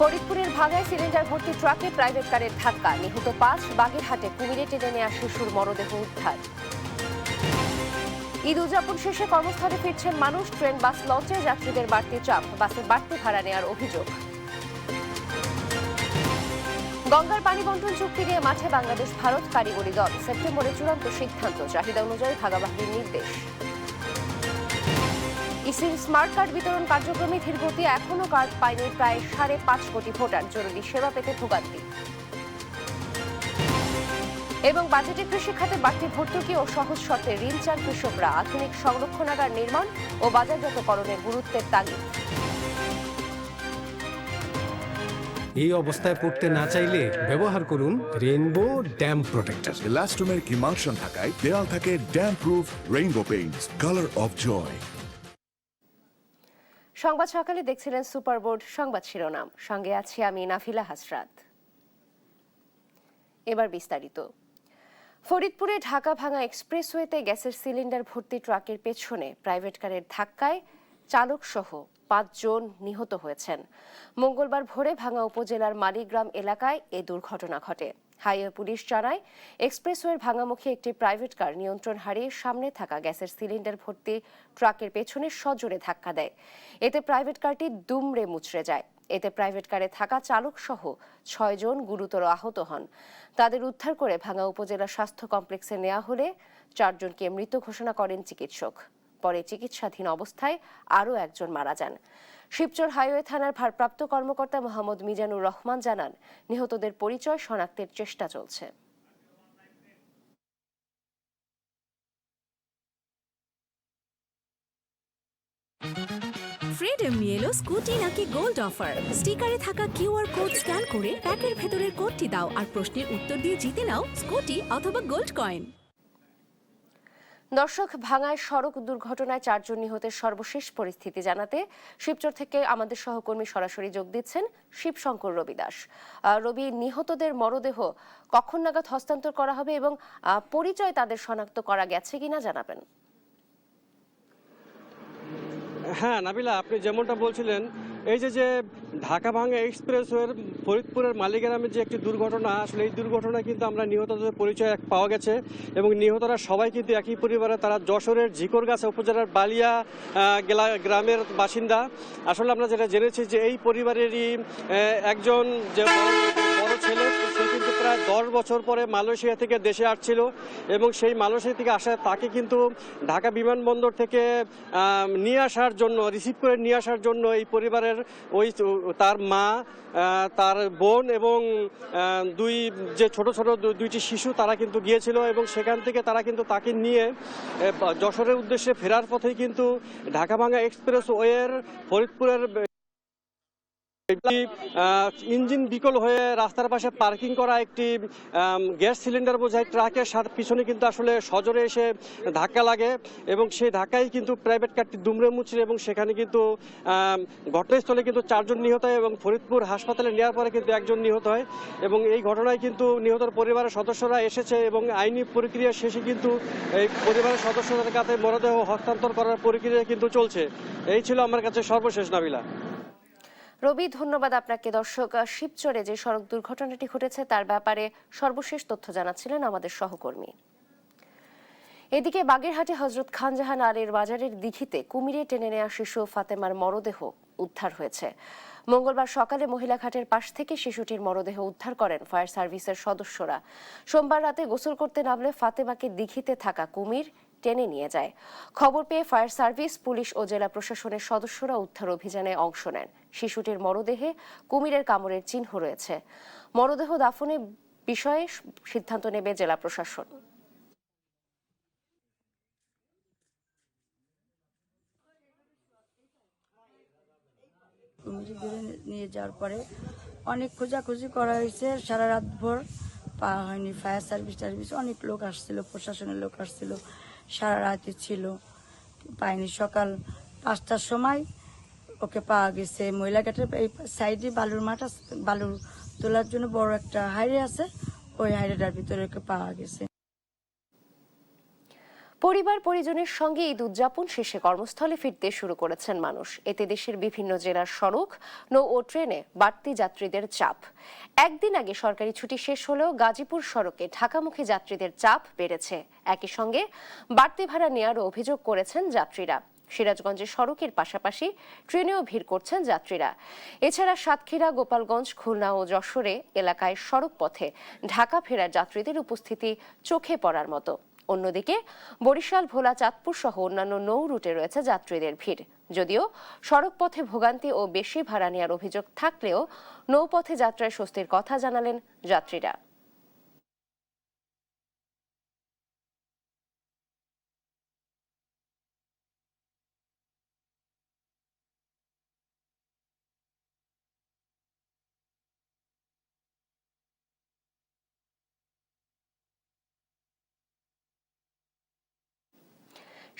ফরিদপুরের ভাঙায় সিলিন্ডার ভর্তি ট্রাকে প্রাইভেট কারের ধাক্কা, নিহত ৫। বাগেরহাটে কুমিরে টেনে নেয়া শিশুর মরদেহ উদ্ধার। ঈদ উদযাপন শেষে কর্মস্থলে ফিরছেন মানুষ। ট্রেন, বাস, লঞ্চে যাত্রীদের বাড়তি চাপ, বাসের বাড়তি ভাড়া নেওয়ার অভিযোগ। গঙ্গার পানি বন্টন চুক্তি নিয়ে মাঠে বাংলাদেশ ভারত কারিগরি দল। সেপ্টেম্বরে চূড়ান্ত সিদ্ধান্ত, চাহিদা অনুযায়ী ভাগাভাগির নির্দেশ। ইসির স্মার্ট কার্ড বিতরণ কার্যক্রমে ধীর গতি, এখনও কার্ড পায়নি প্রায় ৫.৫ কোটি ভোটার। জরুরি সেবা পেতে ভোগান্তি। এবং বাজেটে কৃষি খাতে বাড়তি ভর্তুকি ও সহজ শর্তে ঋণ চান কৃষকরা। আধুনিক সংরক্ষণাগার নির্মাণ ও বাজারজাতকরণের গুরুত্বের তাগিদ। এই অবস্থায় পড়তে না চাইলে ব্যবহার করুন Rainbow damp protector. Elastomeric emulsion থাকায় দেয়াল থাকে damp proof Rainbow Paints, colour of joy. সংবাদ সকালে দেখছিলেন সুপার বোর্ড সংবাদ শিরোনাম, সঙ্গে আছি আমি নাফিলা হাসরাত। এবার বিস্তারিত। ফরিদপুরে ঢাকা ভাঙা এক্সপ্রেসওয়েতে গ্যাসের সিলিন্ডার ভর্তি ট্রাকের পেছনে প্রাইভেট কারের ধাক্কায় চালক সহ ৫ জন নিহত হয়েছেন। মঙ্গলবার ভোরে ভাঙা উপজেলার মালিগ্রাম এলাকায় এ দুর্ঘটনা ঘটে। হাইওয়ে পুলিশ জানায়, এক্সপ্রেসওয়ের ভাঙামুখী একটি প্রাইভেট কার নিয়ন্ত্রণ হারিয়ে সামনে থাকা গ্যাসের সিলিন্ডার ভর্তি ট্রাকের পেছনে সজোরে ধাক্কা দেয়। এতে প্রাইভেট কারটি দুমড়ে মুচড়ে যায়। এতে প্রাইভেট কারে থাকা চালক সহ ৬ জন গুরুতর আহত হন। তাদের উদ্ধার করে ভাঙা উপজেলা স্বাস্থ্য কমপ্লেক্সে নেওয়া হলে ৪ জনকে মৃত ঘোষণা করেন চিকিৎসক। পরে চিকিৎসাধীন অবস্থায় আরও ১ জন মারা যান। শিবচর হাইওয়ে থানার ভারপ্রাপ্ত কর্মকর্তা মোহাম্মদ মিজানুর রহমান জানান, নিহতদের পরিচয় শনাক্তের চেষ্টা চলছে। ফ্রিডম নিয়ে এলো স্কুটি নাকি গোল্ড অফার। স্টিকারে থাকা কিউআর কোড স্ক্যান করে প্যাকের ভেতরের কোডটি দাও আর প্রশ্নের উত্তর দিয়ে জিতে নাও স্কুটি অথবা গোল্ড কয়েন। দর্শক, ভাঙায় সড়ক দুর্ঘটনায় ৪ জন নিহতের সর্বশেষ পরিস্থিতি জানাতে শিবচর থেকে আমাদের সহকর্মী সরাসরি যোগ দিচ্ছেন শিবশঙ্কর রবি দাস। রবি, নিহতদের মরদেহ কখন নাগাদ হস্তান্তর করা হবে এবং পরিচয় তাদের শনাক্ত করা গেছে কিনা জানাবেন। হ্যাঁ নাবিলা, আপনি যেমনটা বলছিলেন, এই যে ঢাকা ভাঙা এক্সপ্রেসওয়ের ফরিদপুরের মালিগ্রামের যে একটি দুর্ঘটনা, আসলে এই দুর্ঘটনায় কিন্তু আমরা নিহতদের পরিচয় পাওয়া গেছে এবং নিহতরা সবাই কিন্তু একই পরিবারে। তারা যশোরের ঝিকরগাছা উপজেলার বালিয়া গ্রামের বাসিন্দা। আসলে আমরা যেটা জেনেছি যে এই পরিবারেরই একজন যে বড় ছেলে, সে কিন্তু প্রায় ১০ বছর পরে মালয়েশিয়া থেকে দেশে আসছিল এবং সেই মালয়েশিয়া থেকে আসা তাকে কিন্তু ঢাকা বিমানবন্দর থেকে নিয়ে আসার জন্য, রিসিভ করে নিয়ে আসার জন্য এই পরিবারের তার মা, তার বোন এবং যে ছোট দুইটি শিশু তারা কিন্তু গিয়েছিল এবং সেখান থেকে তারা কিন্তু তাকে নিয়ে যশোরের উদ্দেশ্যে ফেরার পথেই কিন্তু ঢাকা ভাঙা এক্সপ্রেসওয়ের ফরিদপুরের ইঞ্জিন বিকল হয়ে রাস্তার পাশে পার্কিং করা একটি গ্যাস সিলিন্ডার বোঝাই ট্রাকের পিছনে কিন্তু আসলে সজোরে এসে ধাক্কা লাগে এবং সেই ধাক্কায় কিন্তু প্রাইভেট কারটি দুমড়ে মুচড়ে এবং সেখানে কিন্তু ঘটনাস্থলে কিন্তু ৪ জন নিহত হয় এবং ফরিদপুর হাসপাতালে নেওয়ার পরে কিন্তু ১ জন নিহত হয় এবং এই ঘটনায় কিন্তু নিহতের পরিবারের সদস্যরা এসেছে এবং আইনি প্রক্রিয়া শেষে কিন্তু এই পরিবারের সদস্যদের কাছে মরদেহ হস্তান্তর করার প্রক্রিয়া কিন্তু চলছে। এই ছিল আমার কাছে সর্বশেষ নাবিলা। রবি, ধন্যবাদ আপনাকে। দর্শক, শিবচরে যে সড়ক দুর্ঘটনাটি ঘটেছে তার ব্যাপারে সর্বশেষ তথ্য জানাচ্ছিলেন আমাদের সহকর্মী। এদিকে বাগেরহাটে হযরত খানজাহান আলীর বাজারের দিঘিতে কুমিরে টেনে নেওয়া শিশু ফাতেমার মরদেহ উদ্ধার হয়েছে। মঙ্গলবার সকালে মহিলা ঘাটের পাশ থেকে শিশুটির মরদেহ উদ্ধার করেন ফায়ার সার্ভিসের সদস্যরা। সোমবার রাতে গোসল করতে নামলে ফাতেমাকে দিঘিতে থাকা কুমির টেনে নিয়ে যায়। খবর পেয়ে ফায়ার সার্ভিস, পুলিশ ও জেলা প্রশাসনের সদস্যরা উদ্ধার অভিযানে অংশ নেন। শিশুটির মরদেহে কুমিরের কামড়ের চিহ্ন রয়েছে। মরদেহ দাফনের বিষয়ে সিদ্ধান্ত নেবে জেলা প্রশাসন। নিয়ে যাওয়ার পরে অনেক খোঁজাখুঁজি করা হয়েছে, সারা রাত ভোর পাওয়া হয়নি। ফায়ার সার্ভিস অনেক লোক আসছিল, প্রশাসনের লোক আসছিল, সারা রাতে ছিল, পাইনি। সকাল ৫টার সময় ওকে পাওয়া গেছে। মহিলাঘাটের এই সাইডে বালুর মাঠ আছে, বালুর তোলার জন্য বড় একটা হাইরে আছে, ওই হাইরেটার ভিতরে ওকে পাওয়া গেছে। পরিবার পরিজনের সঙ্গে ঈদ উদযাপন শেষে কর্মস্থলে ফিরতে শুরু করেছেন মানুষ। এতে দেশের বিভিন্ন জেলার সড়ক, নৌ ও ট্রেনে বাড়তি যাত্রীদের চাপ। একদিন আগে সরকারি ছুটি শেষ হলেও গাজীপুর সড়কে ঢাকামুখী যাত্রীদের চাপ বেড়েছে। একই সঙ্গে বাড়তি ভাড়া নেওয়ারও অভিযোগ করেছেন যাত্রীরা। সিরাজগঞ্জের সড়কের পাশাপাশি ট্রেনেও ভিড় করছেন যাত্রীরা। এছাড়া সাতক্ষীরা, গোপালগঞ্জ, খুলনা ও যশোরে এলাকায় সড়ক পথে ঢাকা ফেরার যাত্রীদের উপস্থিতি চোখে পড়ার মতো। অন্যদিকে বরিশাল, ভোলা, চাঁদপুর সহ অন্যান্য নৌ রুটে রয়েছে যাত্রীদের ভিড়। যদিও সড়ক পথে ভোগান্তি ও বেশি ভাড়া নেওয়ার অভিযোগ থাকলেও নৌপথে যাত্রায় স্বস্তির কথা জানালেন যাত্রীরা।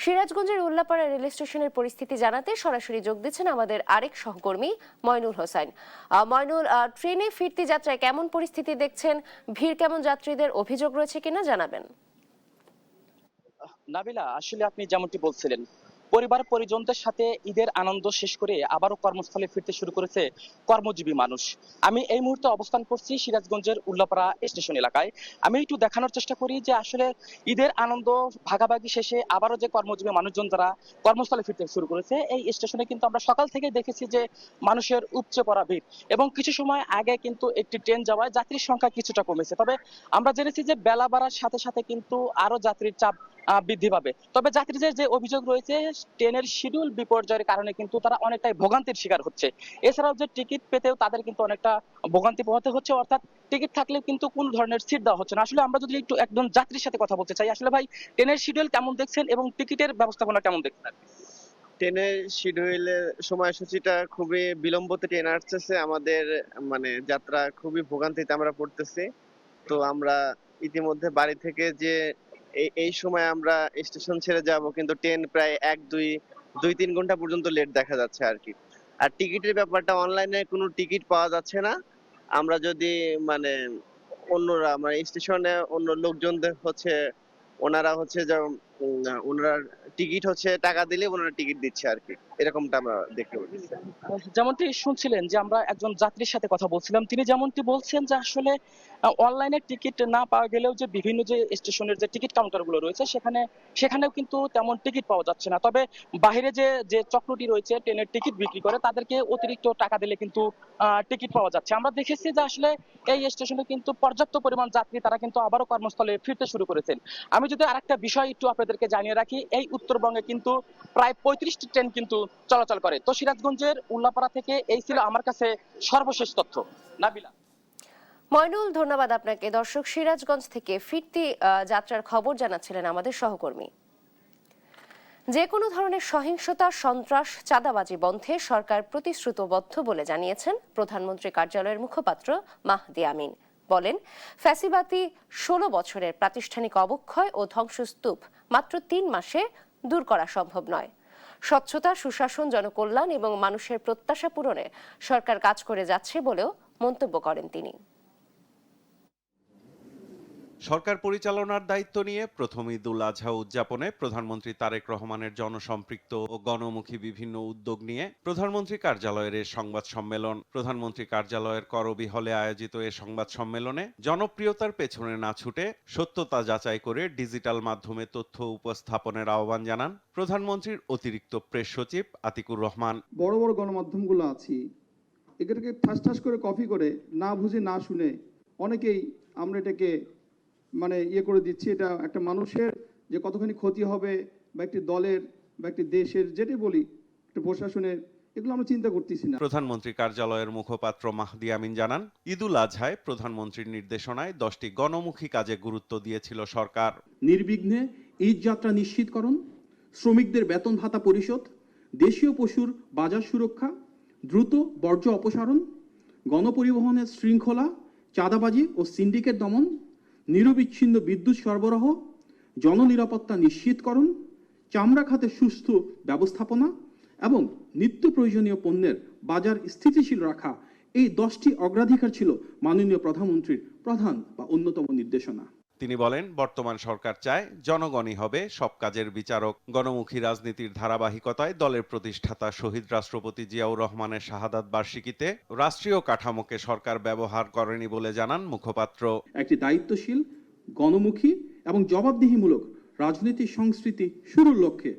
সিরাজগঞ্জের উল্লাপাড়া রেল স্টেশনের পরিস্থিতি জানাতে সরাসরি যোগ দিচ্ছেন আমাদের আরেক সহকর্মী ময়নুল হোসেন। ময়নুল, ট্রেনে ফিরতি যাত্রায় কেমন পরিস্থিতি দেখছেন? ভিড় কেমন? যাত্রীদের অভিযোগ রয়েছে কিনা জানাবেন। নাবিলা, আসলে আপনি যেমনটি বলছিলেন, পরিবার পরিজনদের সাথে ঈদের আনন্দ শেষ করে আবারও কর্মস্থলে ফিরতে শুরু করেছে কর্মজীবী মানুষ। আমি এই মুহূর্তে অবস্থান করছি সিরাজগঞ্জের উল্লাপাড়া স্টেশন এলাকায়। আমি একটু দেখানোর চেষ্টা করি যে আসলে ঈদের আনন্দ ভাগাভাগি শেষে আবারও যে কর্মজীবী মানুষজন যারা কর্মস্থলে ফিরতে শুরু করেছে, এই স্টেশনে কিন্তু আমরা সকাল থেকে দেখেছি যে মানুষের উপচে পড়া ভিড়, এবং কিছু সময় আগে কিন্তু একটি ট্রেন যাওয়ায় যাত্রীর সংখ্যা কিছুটা কমেছে। তবে আমরা জেনেছি যে বেলা বাড়ার সাথে সাথে কিন্তু আরো যাত্রীর চাপ বৃদ্ধি পাবে। তবে যাত্রীদের যে অভিযোগ রয়েছে, ট্রেনের শিডিউল বিপর্যয়ের কারণে কিন্তু তারা অনেকটাই ভোগান্তির শিকার হচ্ছে। এছাড়াও যে টিকিট পেতেও তাদের কিন্তু অনেকটা ভোগান্তি পোহাতে হচ্ছে, অর্থাৎ টিকিট থাকলেও কিন্তু কোনো ধরনের সিট দেওয়া হচ্ছে না। আসলে আমরা যদি একটু একজন যাত্রীর সাথে কথা বলতে চাই, আসলে ভাই ট্রেনের শিডিউল কেমন দেখছেন এবং টিকিটের ব্যবস্থাপনা কেমন দেখছেন? ট্রেনের শিডিউলের সময়সূচিটা খুবই বিলম্বতে ট্রেন আসতেছে। আমাদের মানে যাত্রা খুবই ভোগান্তিতে আমরা পড়তেছি। তো আমরা ইতিমধ্যে বাড়ি থেকে যে এই সময় আমরা স্টেশন ছেড়ে যাব, কিন্তু ট্রেন প্রায় 2-3 ঘন্টা পর্যন্ত লেট দেখা যাচ্ছে আর কি। আর টিকিটের ব্যাপারটা, অনলাইনে কোনো টিকিট পাওয়া যাচ্ছে না। আমরা যদি মানে অন্যরা মানে স্টেশনে অন্য লোকজনদের হচ্ছে ওনারা হচ্ছে যে ওনারা টিকিট হচ্ছে টাকা দিলে ওনারা টিকিট দিচ্ছে আর কি, এরকমটা আমরা দেখতে পাচ্ছি। যেমনটি শুনছিলেন যে আমরা একজন যাত্রীর সাথে কথা বলছিলাম, তিনি যেমনটি বলছেন যে আসলে অনলাইনে টিকিট না পাওয়া গেলেও যে বিভিন্ন যে স্টেশনের যে টিকিট কাউন্টারগুলো রয়েছে সেখানেও কিন্তু তেমন টিকিট পাওয়া যাচ্ছে না। তবে বাইরে যে চক্রটি রয়েছে ট্রেনের টিকিট বিক্রি করে, তাদেরকে অতিরিক্ত টাকা দিলে কিন্তু টিকিট পাওয়া যাচ্ছে। আমরা দেখেছি যে আসলে এই স্টেশনে কিন্তু পর্যাপ্ত পরিমাণ যাত্রী তারা কিন্তু আবারও কর্মস্থলে ফিরতে শুরু করেছেন। আমি যদি আরেকটা বিষয় একটু আপনাদেরকে জানিয়ে রাখি, এই উত্তরবঙ্গে কিন্তু প্রায় 35টি ট্রেন কিন্তু চলাচল করে। তো সিরাজগঞ্জের উল্লাপাড়া থেকে এই ছিল আমার কাছে সর্বশেষ তথ্য। নাবিলা। ময়নুল, ধন্যবাদ আপনাকে। দর্শক, সিরাজগঞ্জ থেকে ফিরতি যাত্রার খবর জানাচ্ছিলেন আমাদের সহকর্মী। যে কোনো ধরনের সহিংসতা, সন্ত্রাস, চাঁদাবাজি বন্ধে সরকার প্রতিশ্রুতিবদ্ধ বলে জানিয়েছেন প্রধানমন্ত্রী কার্যালয়ের মুখপাত্র মাহদি আমিন। বলেন, ফ্যাসিবাদী 16 বছরের প্রাতিষ্ঠানিক অবক্ষয় ও ধ্বংসস্তূপ মাত্র 3 মাসে দূর করা সম্ভব নয়। স্বচ্ছতা, সুশাসন, জনকল্যাণ এবং মানুষের প্রত্যাশা পূরণে সরকার কাজ করে যাচ্ছে বলেও মন্তব্য করেন তিনি। সরকার পরিচালনার দায়িত্ব নিয়ে প্রথম ঈদ উল আজহা উদযাপনে প্রধানমন্ত্রী তারেক রহমানের জনসম্পৃক্ত ও গণমুখী বিভিন্ন উদ্যোগ নিয়ে প্রধানমন্ত্রী কার্যালয়ের এ সংবাদ সম্মেলন। প্রধানমন্ত্রী কার্যালয়ের করবি হলে আয়োজিত এ সংবাদ সম্মেলনে জনপ্রিয়তার পেছনে না ছুটে সত্যতা যাচাই করে ডিজিটাল মাধ্যমে তথ্য উপস্থাপনের আহ্বান জানান প্রধানমন্ত্রীর অতিরিক্ত প্রেস সচিব আতিকুর রহমান। বড় বড় গণমাধ্যমগুলো আছি, এটাকে ঠাস ঠাস করে কপি করে না বুঝে না শুনে অনেকেই আমরা এটাকে মানে করে দিচ্ছি। এটা একটা মানুষের যে কতখানি ক্ষতি হবে, বা একটি দলের বা একটি দেশের, যেটাই বলি একটা প্রশাসনের, এগুলো আমরা চিন্তা করতেছি না। প্রধানমন্ত্রী কার্যালয়ের মুখপাত্র মাহদি আমিন জানান, ঈদ উল আজহায় প্রধানমন্ত্রীর নির্দেশনায় 10টি গণমুখী কাজে গুরুত্ব দিয়েছিল সরকার। নির্বিঘ্নে ঈদ যাত্রা নিশ্চিতকরণ, শ্রমিকদের বেতন ভাতা পরিশোধ, দেশীয় পশুর বাজার সুরক্ষা, দ্রুত বর্জ্য অপসারণ, গণপরিবহনের শৃঙ্খলা, চাঁদাবাজি ও সিন্ডিকেট দমন, নিরবিচ্ছিন্ন বিদ্যুৎ সরবরাহ, জননিরাপত্তা নিশ্চিতকরণ, চামড়া খাতের সুস্থ ব্যবস্থাপনা এবং নিত্য প্রয়োজনীয় পণ্যের বাজার স্থিতিশীল রাখা, এই 10টি অগ্রাধিকার ছিল মাননীয় প্রধানমন্ত্রীর প্রধান বা অন্যতম নির্দেশনা। তিনি বলেন, বর্তমান সরকার চায় জনগণই হবে সব কাজের বিচারক। গণমুখী রাজনীতির ধারাবাহিকতায় দলের প্রতিষ্ঠাতা শহীদ রাষ্ট্রপতি জিয়াউর রহমানের শাহাদাত বার্ষিকীতে রাষ্ট্রীয় কাঠামোকে সরকার ব্যবহার করেনি বলে জানান মুখপাত্র। একটি দায়িত্বশীল, গণমুখী এবং জবাবদিহিমূলক রাজনৈতিক সংস্কৃতি শুরুর লক্ষ্যে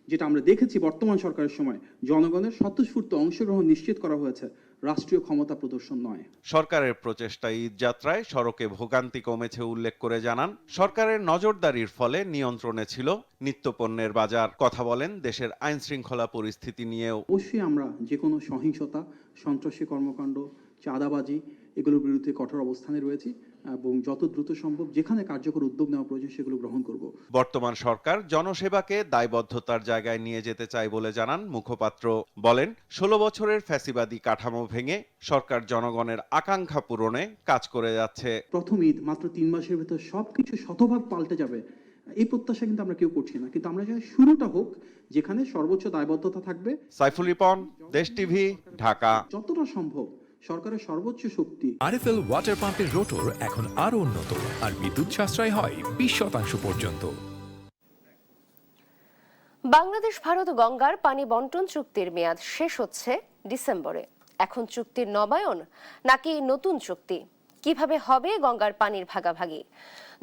যেটা আমরা দেখেছি বর্তমান সরকারের সময় জনগণের স্বতঃস্ফূর্ত অংশগ্রহণ নিশ্চিত করা হয়েছে, রাষ্ট্রীয় ক্ষমতা প্রদর্শন নয়। সরকারের প্রচেষ্টা ঈদ যাত্রায় সড়কে ভোগান্তি কমেছে উল্লেখ করে জানান, সরকারের নজরদারির ফলে নিয়ন্ত্রণে ছিল নিত্যপণ্যের বাজার। কথা বলেন দেশের আইন শৃঙ্খলা পরিস্থিতি নিয়েও। অবশ্যই আমরা যে কোনো সহিংসতা, সন্ত্রাসী কর্মকাণ্ড, চাঁদাবাজি এগুলোর বিরুদ্ধে কঠোর অবস্থানে রয়েছি এবং যত দ্রুত সম্ভব যেখানে কার্যকর উদ্যোগ নেওয়া প্রয়োজন সেগুলো গ্রহণ করব। বর্তমান সরকার জনসেবাকে দায়বদ্ধতার জায়গায় নিয়ে যেতে চায় বলে জানান মুখপাত্র। বলেন, 16 বছরের ফ্যাসিবাদী কাঠামো ভেঙে সরকার জনগণের আকাঙ্ক্ষা পূরণে কাজ করে যাচ্ছে। প্রথম ঈদ মাত্র 3 মাসের ভেতর সবকিছু শতভাগ পাল্টে যাবে এই প্রত্যাশা কিন্তু আমরা কেউ করছি না, কিন্তু আমরা চাই শুরুটা হোক যেখানে সর্বোচ্চ দায়বদ্ধতা থাকবে। সাইফুল রিপন, দেশ টিভি, ঢাকা। যতটা সম্ভব সরকারের সর্বোচ্চ শক্তি। আরএফএল ওয়াটার পাম্পের রোটর এখন আরো উন্নত আর বিদ্যুৎ সাশ্রয় হয় 20% পর্যন্ত। বাংলাদেশ ভারত গঙ্গার পানি বন্টন চুক্তির মেয়াদ শেষ হচ্ছে ডিসেম্বরে। এখন চুক্তির নবায়ন নাকি নতুন চুক্তি? কিভাবে হবে গঙ্গার পানির ভাগাভাগি?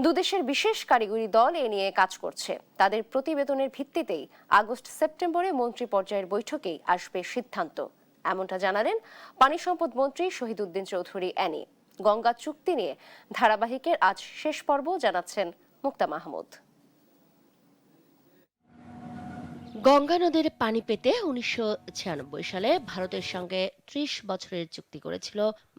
দুদেশের বিশেষ কারিগরি দল এ নিয়ে কাজ করছে। তাদের প্রতিবেদনের ভিত্তিতেই আগস্ট সেপ্টেম্বরে মন্ত্রী পর্যায়ের বৈঠকেই আসবে সিদ্ধান্ত, এমনটা জানালেন পানি সম্পদ মন্ত্রী শহীদ উদ্দিন চৌধুরী অ্যানি। গঙ্গা চুক্তি নিয়ে ধারাবাহিকের আজ শেষ পর্ব, জানাচ্ছেন মুক্তা মাহমুদ। গঙ্গা নদীর পানি পেতে 1996 সালে ভারতের সঙ্গে 30 বছরের চুক্তি করেছিল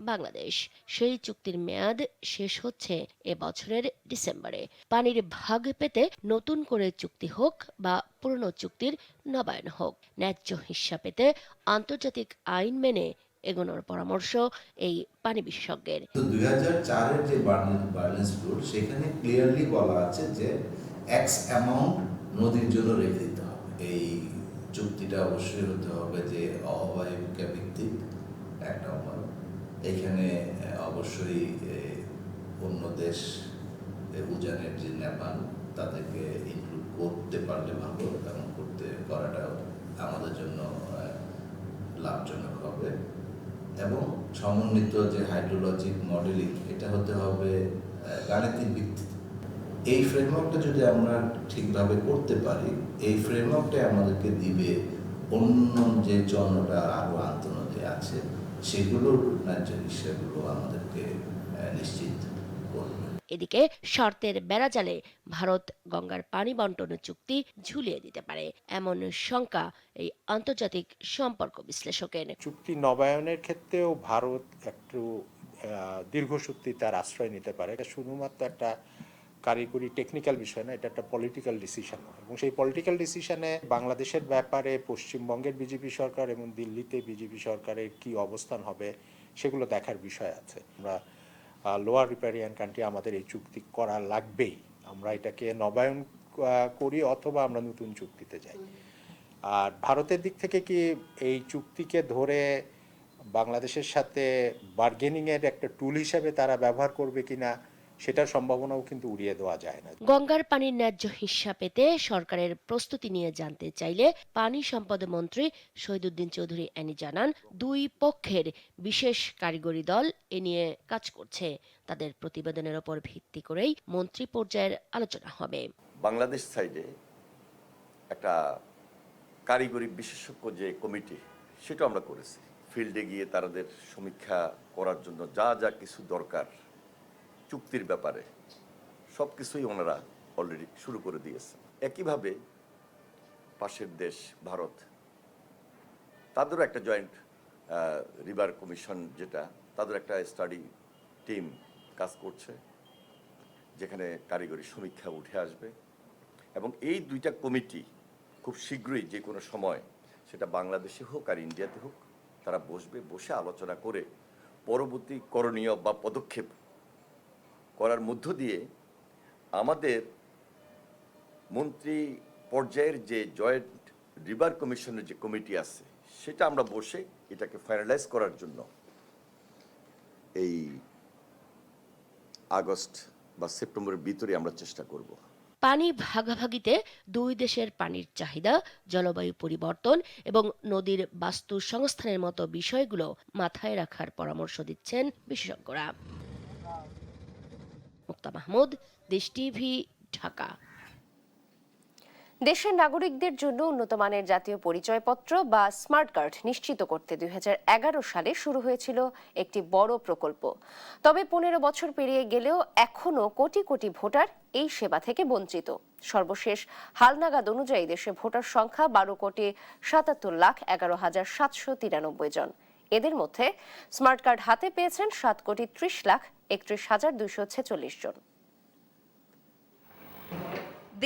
বাংলাদেশ। সেই চুক্তির মেয়াদ শেষ হচ্ছে এ বছরের ডিসেম্বরে। পানির ভাগ পেতে নতুন করে চুক্তি হোক বা পুরনো চুক্তির নবায়ন হোক, ন্যায্য হিস্সা পেতে আন্তর্জাতিক আইন মেনে এগোনোর পরামর্শ এই পানি বিশেষজ্ঞের। 2004-এর যে ব্যালেন্স রুল সেখানে ক্লিয়ারলি বলা আছে যে এক্স অ্যামাউন্ট নদীর জন্য রেখে দিতে হবে। এই চুক্তিটা অবশ্যই হতে হবে যে অববাহিকা ভিত্তিক এক নম্বর। এখানে অবশ্যই অন্য দেশ উজানের যে নেপাল তাদেরকে ইনক্লুড করতে পারলে ভালো, এবং করাটাও আমাদের জন্য লাভজনক হবে। এবং সমন্বিত যে হাইড্রোলজিক মডেলিং এটা হতে হবে গাণিতিক ভিত্তিতে। এই ফ্রেমওয়ার্কটা যদি আমরা ঠিকভাবে করতে পারি, এই ফ্রেমওয়ার্কটা আমাদেরকে দিবে অন্য যে চন্দ্রটা আরো আন্তঃনদী আছে সেগুলোর ন্যায্য হিসাবগুলো আমাদেরকে নিশ্চিত করবে। এদিকে শর্তের বেড়াজালে ভারত গঙ্গার পানি বন্টন চুক্তি ঝুলিয়ে দিতে পারে, এমন শঙ্কা এই আন্তর্জাতিক সম্পর্ক বিশ্লেষকের। চুক্তি নবায়নের ক্ষেত্রেও ভারত একটু দীর্ঘসূত্রি তার আশ্রয় নিতে পারে। এটা শুধুমাত্র একটা কারিগরি টেকনিক্যাল বিষয় না, এটা একটা পলিটিক্যাল ডিসিশন, এবং সেই পলিটিক্যাল ডিসিশনে বাংলাদেশের ব্যাপারে পশ্চিমবঙ্গের বিজেপি সরকার এবং দিল্লিতে বিজেপি সরকারের কি অবস্থান হবে সেগুলো দেখার বিষয় আছে। আমরা লোয়ার রিপারিয়ান কান্ট্রি, আমাদের এই চুক্তি করা লাগবেই। আমরা এটাকে নবায়ন করি অথবা আমরা নতুন চুক্তিতে যাই। আর ভারতের দিক থেকে কি এই চুক্তিকে ধরে বাংলাদেশের সাথে বার্গেনিংয়ের একটা টুল হিসেবে তারা ব্যবহার করবে কিনা সেটার সম্ভাবনাও কিন্তু উড়িয়ে দেওয়া যায় না। গঙ্গার পানির ন্যায্য হিস্সা পেতে সরকারের প্রস্তুতি নিয়ে জানতে চাইলে পানি সম্পদ মন্ত্রী শহীদ উদ্দিন চৌধুরী অ্যানি জানান, দুই পক্ষের বিশেষ কারিগরি দল এ নিয়ে কাজ করছে। তাদের প্রতিবেদনের ওপর ভিত্তি করেই মন্ত্রী পর্যায়ের আলোচনা হবে। বাংলাদেশ সাইডে একটা কারিগরি বিশেষজ্ঞ যে কমিটি সেটা আমরা করেছি। ফিল্ডে গিয়ে তাদের সমীক্ষা করার জন্য যা যা কিছু দরকার চুক্তির ব্যাপারে সব কিছুই ওনারা অলরেডি শুরু করে দিয়েছে। একইভাবে পাশের দেশ ভারত, তাদেরও একটা জয়েন্ট রিভার কমিশন, যেটা তাদের একটা স্টাডি টিম কাজ করছে, যেখানে কারিগরি সমীক্ষা উঠে আসবে। এবং এই দুইটা কমিটি খুব শীঘ্রই যে কোনো সময়, সেটা বাংলাদেশে হোক আর ইন্ডিয়াতে হোক, তারা বসে আলোচনা করে পরবর্তী করণীয় বা পদক্ষেপ করার মধ্য দিয়ে আমাদের মন্ত্রী পর্যায়ের যে জয়েন্ট রিভার কমিশনের যে কমিটি আছে সেটা আমরা বসে এটাকে ফাইনালাইজ করার জন্য এই আগস্ট বা সেপ্টেম্বরের ভিতরে আমরা চেষ্টা করব। পানি ভাগাভাগিতে দুই দেশের পানির চাহিদা, জলবায়ু পরিবর্তন এবং নদীর বাস্তু সংস্থানের মতো বিষয়গুলো মাথায় রাখার পরামর্শ দিচ্ছেন বিশেষজ্ঞরা। মুক্তা মাহমুদ, দেশ টিভি, ঢাকা। দেশের নাগরিকদের জন্য উন্নত মানের জাতীয় পরিচয়পত্র বা স্মার্ট কার্ড নিশ্চিত করতে 2011 সালে শুরু হয়েছিল একটি বড় প্রকল্প। তবে 15 বছর পেরিয়ে গেলেও এখনো কোটি কোটি ভোটার এই সেবা থেকে বঞ্চিত। সর্বশেষ হালনাগাদ অনুযায়ী দেশে ভোটার সংখ্যা 12,77,11,793 জন। এদের মধ্যে স্মার্ট কার্ড হাতে পেয়েছেন 7,30,31,246 জন।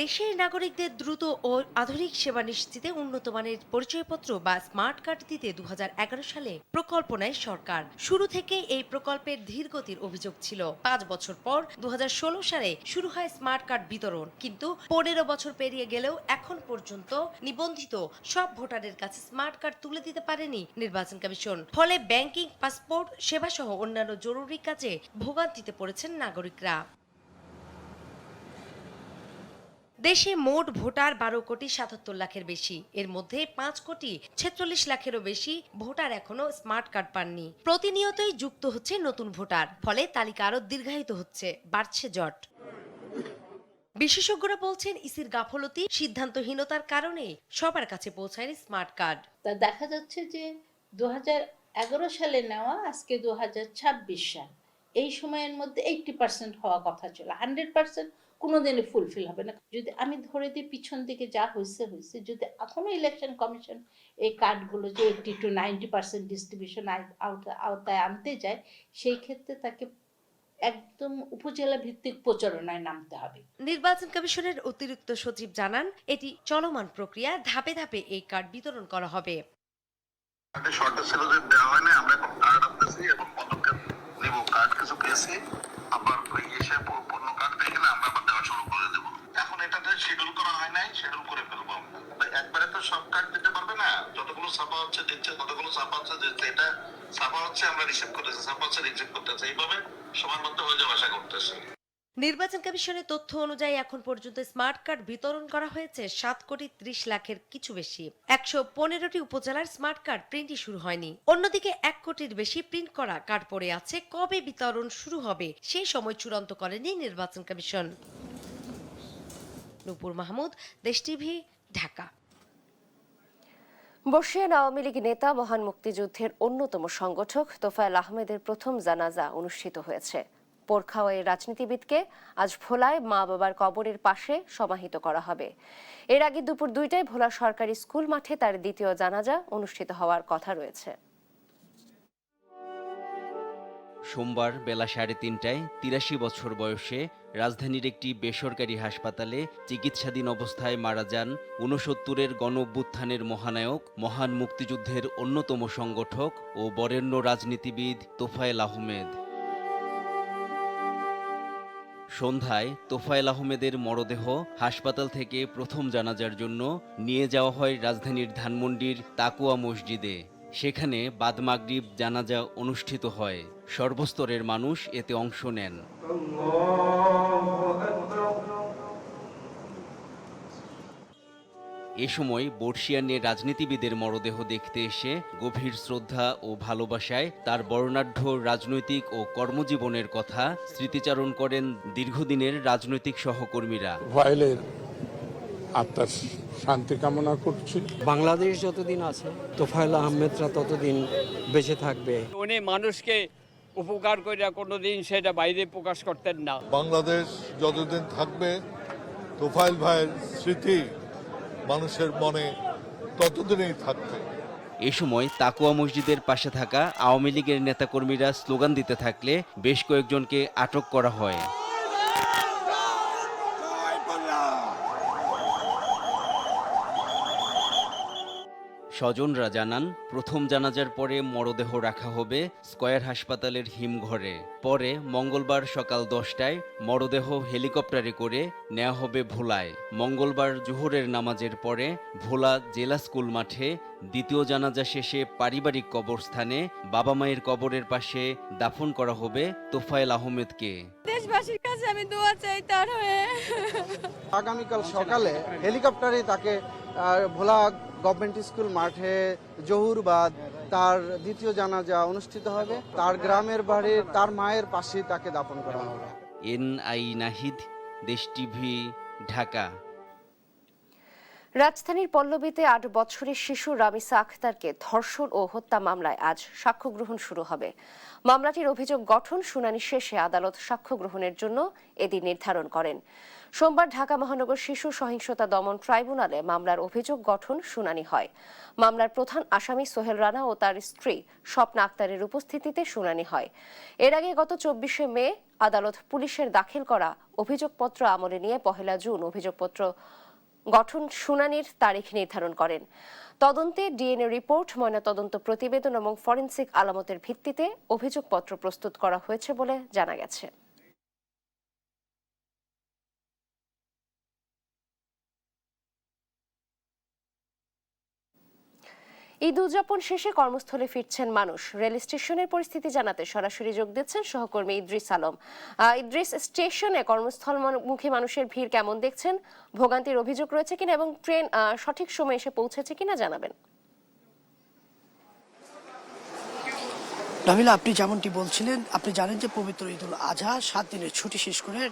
দেশের নাগরিকদের দ্রুত ও আধুনিক সেবা নিশ্চিতে উন্নত মানের পরিচয়পত্র বা স্মার্ট কার্ড দিতে 2011 সালে প্রকল্প নেয় সরকার। শুরু থেকে এই প্রকল্পের ধীরগতির অভিযোগ ছিল। 5 বছর পর 2016 সালে শুরু হয় স্মার্ট কার্ড বিতরণ, কিন্তু 15 বছর পেরিয়ে গেলেও এখন পর্যন্ত নিবন্ধিত সব ভোটারের কাছে স্মার্ট কার্ড তুলে দিতে পারেনি নির্বাচন কমিশন। ফলে ব্যাংকিং, পাসপোর্ট সেবা সহ অন্যান্য জরুরি কাজে ভোগান্তিতে পড়েছেন নাগরিকরা। দেশে মোট ভোটার 12,77,00,000-এর বেশি। এর মধ্যে 5,46,00,000-এরও বেশি ভোটার এখনো স্মার্ট কার্ড পাননি। প্রতিনিয়তই যুক্ত হচ্ছে নতুন ভোটার, ফলে তালিকা আরো দীর্ঘায়িত হচ্ছে, বাড়ছে জট। বিশেষজ্ঞরা বলছেন, ইসির গাফলতি, সিদ্ধান্তহীনতার কারণে সবার কাছে পৌঁছায়নি স্মার্ট কার্ড। তা দেখা যাচ্ছে যে 2011 সালে নেওয়া, আজকে 2026 সাল, এই সময়ের মধ্যে 80% হওয়া কথা ছিল। 100% কোনোদিনই ফুলফিল হবে না। যদি আমি ধরে দিই পিছন দিকে যা হয়েছে, যদি এখনো ইলেকশন কমিশন এই কার্ডগুলো যে 80 to 90% ডিস্ট্রিবিউশন আওতায় আনতে যায়, সেই ক্ষেত্রে তাকে একদম উপজেলা ভিত্তিক প্রচারণায় নামতে হবে। নির্বাচন কমিশনের অতিরিক্ত সচিব জানান, এটি চলমান প্রক্রিয়া, ধাপে ধাপে এই কার্ড বিতরণ করা হবে। শর্টেজ ছিল যে দেওয়া হয় না, আমরা এখন কার্ড আনতেছি এবং পদক্ষেপ নেব। কার্ড কিছু পেয়েছি, আবার এসে পূর্ণ কার্ড পেয়ে গেলে আমরা আবার দেওয়া শুরু করে দেবো। এখন এটাতে শিডিউল করা হয় নাই, শিডিউল করে ফেলবো আমরা। একবারে তো সব কার্ড দিতে পারবে না, যতগুলো ছাপা হচ্ছে দিচ্ছে, কতগুলো ছাপা হচ্ছে দিচ্ছে। এটা ছাপা হচ্ছে আমরা রিসিভ করতেছি, ছাপা হচ্ছে রিসিভ করতেছে, এইভাবে সময়ের মধ্যে হয়ে যাওয়া আশা করতেছি। নির্বাচন কমিশনের তথ্য অনুযায়ী এখন পর্যন্ত স্মার্ট কার্ড বিতরণ করা হয়েছে 7,30,00,000-এর কিছু বেশি। 115টি উপজেলার স্মার্ট কার্ড প্রিন্টই শুরু হয়নি। অন্যদিকে 1 কোটির বেশি প্রিন্ট করা কার্ড পড়ে আছে। কবে বিতরণ শুরু হবে সেই সময় চূড়ান্ত করেনি নির্বাচন কমিশন। নূপুর মাহমুদ, দেশ টিভি, ঢাকা। বর্ষিয়ান আওয়ামী লীগ নেতা, মহান মুক্তিযুদ্ধের অন্যতম সংগঠক তোফায়েল আহমেদের প্রথম জানাজা অনুষ্ঠিত হয়েছে। পোরখাওয়াই রাজনীতিবিদকে আজ ভোলায় মা বাবার কবরের পাশে সমাহিত করা হবে। এর আগে দুপুর 2টায় ভোলা সরকারি স্কুল মাঠে তার দ্বিতীয় জানাজা অনুষ্ঠিত হওয়ার কথা রয়েছে। সোমবার বেলা 3:30টায় 83 বছর বয়সে রাজধানীর একটি বেসরকারি হাসপাতালে চিকিৎসাধীন অবস্থায় মারা যান 69-এর গণ-অভ্যুত্থানের মহানায়ক, মহান মুক্তিযুদ্ধের অন্যতম সংগঠক ও বরেণ্য রাজনীতিবিদ তোফায়েল আহমেদ। সন্ধ্যায় তোফায়েল আহমেদের মরদেহ হাসপাতাল থেকে প্রথম জানাজার জন্য নিয়ে যাওয়া হয় রাজধানীর ধানমন্ডির তাকুয়া মসজিদে। সেখানে বাদ মাগরিব জানাজা অনুষ্ঠিত হয়। সর্বস্তরের মানুষ এতে অংশ নেন। এ সময় বর্ষিয়ানের রাজনীতিবিদের মরদেহ দেখতে এসে গভীর শ্রদ্ধা ও ভালোবাসায় তার বর্ণাঢ্য রাজনৈতিক ও কর্মজীবনের কথা স্মৃতিচারণ করেন দীর্ঘদিনের রাজনৈতিক সহকর্মীরা। তোফায়েলের আত্মার শান্তি কামনা করছি। বাংলাদেশ যতদিন আছে, তোফায়েল আহমেদরা ততদিন বেঁচে থাকবে। উনি মানুষকে উপকার করে কোনোদিন সেটা বাইরে প্রকাশ করতেন না। বাংলাদেশ যতদিন থাকবে, তোফায়েল ভাইয়ের স্মৃতি মানুষের মনে ততদিনই থাকবে। এ সময় তাকুয়া মসজিদের পাশে থাকা আওয়ামী লীগের নেতাকর্মীরা স্লোগান দিতে থাকলে বেশ কয়েকজনকে আটক করা হয়। স্বজনরা জানান, প্রথম জানাজার পরে মরদেহ রাখা হবে স্কয়ার হাসপাতালের হিমঘরে। পরে মঙ্গলবার সকাল 10টায় মরদেহ হেলিকপ্টারে করে নেওয়া হবে ভোলায়। মঙ্গলবার জোহরের নামাজের পরে ভোলা জেলা স্কুল মাঠে দ্বিতীয় জানাজা শেষে পারিবারিক কবরস্থানে বাবা মায়ের কবরের পাশে দাফন করা হবে তোফায়েল আহমেদকে। দেশবাসীর কাছে আমি দোয়া চাই তার হয়ে। আগামীকাল সকালে হেলিকপ্টারে তাকে ভোলা গভর্নমেন্ট স্কুল মাঠে জহুরবাদ তার দ্বিতীয় জানাজা অনুষ্ঠিত হবে। তার গ্রামের বাড়ির তার মায়ের পাশে তাকে দাফন করা হবে। NI নাহিদ, দেশ টিভি, ঢাকা। রাজধানীর পল্লবীতে 8 বছরের শিশু রামিসা আক্তারকে ধর্ষণ ও হত্যা মামলায় আজ সাক্ষ্য গ্রহণ শুরু হবে। মামলাটির অভিযোগ গঠন শুনানি শেষে আদালত সাক্ষ্য গ্রহণের জন্য এদিন নির্ধারণ করেন। সোমবার ঢাকা মহানগর শিশু সহিংসতা দমন ট্রাইব্যুনালে মামলার অভিযোগ গঠন শুনানি হয়। মামলার প্রধান আসামি সোহেল রানা ও তার স্ত্রী স্বপ্না আক্তারের উপস্থিতিতে শুনানি হয়। এর আগে গত 24শে মে আদালত পুলিশের দাখিল করা অভিযোগপত্র আমলে নিয়ে 1 জুন অভিযোগপত্র গঠন শুনানির তারিখ নির্ধারণ করেন। তদন্তে ডিএনএ রিপোর্ট, ময়নাতদন্ত প্রতিবেদন এবং ফরেনসিক আলামতের ভিত্তিতে অভিযোগপত্র প্রস্তুত করা হয়েছে বলে জানা গেছে। ঈদ উদযাপন শেষে কর্মস্থলে ফিরছেন মানুষ। রেল স্টেশনের পরিস্থিতি জানাতে সরাসরি যোগ দিচ্ছেন সহকর্মী ইদ্রিস আলম। ইদ্রিস, স্টেশনে কর্মস্থলমুখী মানুষের ভিড় কেমন দেখছেন? ভোগান্তির অভিযোগ রয়েছে কিনা এবং ট্রেন সঠিক সময়ে এসে পৌঁছেছে কিনা জানাবেন। নাবিলা, আপনি যেমনটি বলছিলেন, আপনি জানেন যে পবিত্র ঈদ উল আজহা 7 দিনের ছুটি শেষ করে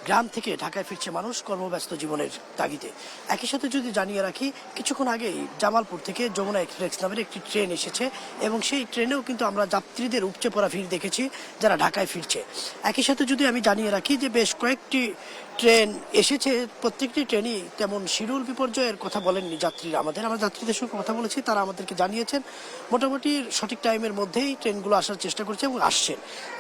গ্রাম থেকে ঢাকায় ফিরছে মানুষ কর্মব্যস্ত জীবনের তাগিদে। একই সাথে যদি জানিয়ে রাখি, কিছুক্ষণ আগেই জামালপুর থেকে যমুনা এক্সপ্রেস নামের একটি ট্রেন এসেছে এবং সেই ট্রেনেও কিন্তু আমরা যাত্রীদের উপচে পড়া ভিড় দেখেছি যারা ঢাকায় ফিরছে। একই সাথে যদি আমি জানিয়ে রাখি যে বেশ কয়েকটি ট্রেন এসেছে, প্রত্যেকটি ট্রেনই তেমন শিডিউল বিপর্যয়ের কথা বলেননি যাত্রীরা। আমরা যাত্রীদের সঙ্গে কথা বলেছি, তারা আমাদেরকে জানিয়েছেন মোটামুটি সঠিক টাইমের মধ্যেই ট্রেনগুলো আসার চেষ্টা করছে এবং আসছেন।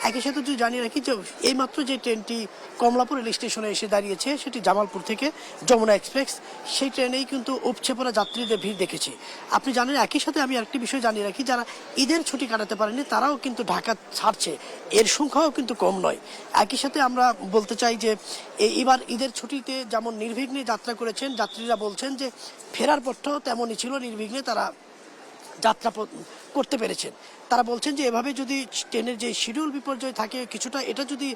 একই সাথে যদি জানিয়ে রাখি যে এইমাত্র যে ট্রেনটি কমলাপুর রেল স্টেশনে এসে দাঁড়িয়েছে সেটি জামালপুর থেকে যমুনা এক্সপ্রেস, সেই ট্রেনেই কিন্তু উপচে পড়া যাত্রীদের ভিড় দেখেছি। আপনি জানেন, একই সাথে আমি আরেকটি বিষয় জানিয়ে রাখি, যারা ঈদের ছুটি কাটাতে পারেনি তারাও কিন্তু ঢাকা ছাড়ছে, এর সংখ্যাও কিন্তু কম নয়। একই সাথে আমরা বলতে চাই যে এবার ঈদের ছুটিতে যেমন নির্বিঘ্নে যাত্রা করেছেন যাত্রীরা, বলছেন যে ফেরার পথটাও তেমনই ছিল, নির্বিঘ্নে তারা যাত্রা করতে পেরেছেন। তারা বলছেন যে এভাবে যদি ট্রেনের যে শিডিউল বিপর্যয় থাকে কিছুটা, এটা যদি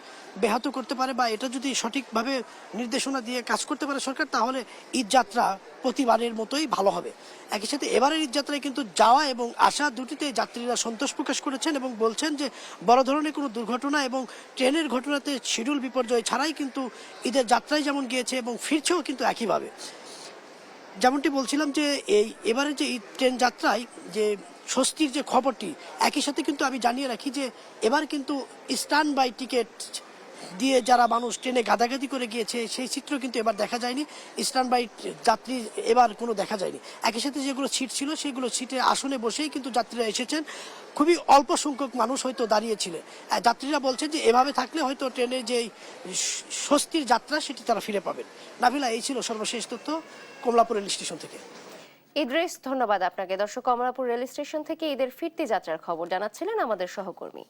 ব্যাহত করতে পারে বা এটা যদি সঠিকভাবে নির্দেশনা দিয়ে কাজ করতে পারে সরকার, তাহলে ঈদ যাত্রা প্রতিবারের মতোই ভালো হবে। একই সাথে এবারের ঈদ যাত্রায় কিন্তু যাওয়া এবং আসা দুটিতে যাত্রীরা সন্তোষ প্রকাশ করেছেন এবং বলছেন যে বড় ধরনের কোনো দুর্ঘটনা এবং ট্রেনের ঘটনাতে শিডিউল বিপর্যয় ছাড়াই কিন্তু ঈদের যাত্রায় যেমন গিয়েছে এবং ফিরছেও কিন্তু একইভাবে। যেমনটি বলছিলাম যে এবারে যে ঈদ ট্রেন যাত্রায় যে স্বস্তির যে খবরটি, একই সাথে কিন্তু আমি জানিয়ে রাখি যে এবার কিন্তু স্ট্যান্ড বাই টিকিট দিয়ে যারা মানুষ ট্রেনে গাদাগাদি করে গিয়েছে সেই চিত্র কিন্তু এবার দেখা যায়নি। স্ট্যান্ড বাই যাত্রী এবার কোনো দেখা যায়নি। একই সাথে যেগুলো সিট ছিল সেগুলো সিটে আসনে বসেই কিন্তু যাত্রীরা এসেছেন। খুবই অল্প সংখ্যক মানুষ হয়তো দাঁড়িয়েছিলেন। যাত্রীরা বলছেন যে এভাবে থাকলে হয়তো ট্রেনের যে স্বস্তির যাত্রা সেটি তারা ফিরে পাবেন। নাবিলা, এই ছিল সর্বশেষ তথ্য কমলাপুর রেল স্টেশন থেকে। ইদ্রিস, ধন্যবাদ আপনাকে। দর্শক, কমলাপুর রেল স্টেশন থেকে ঈদের ফিরতি যাত্রার খবর জানাচ্ছিলেন আমাদের সহকর্মী।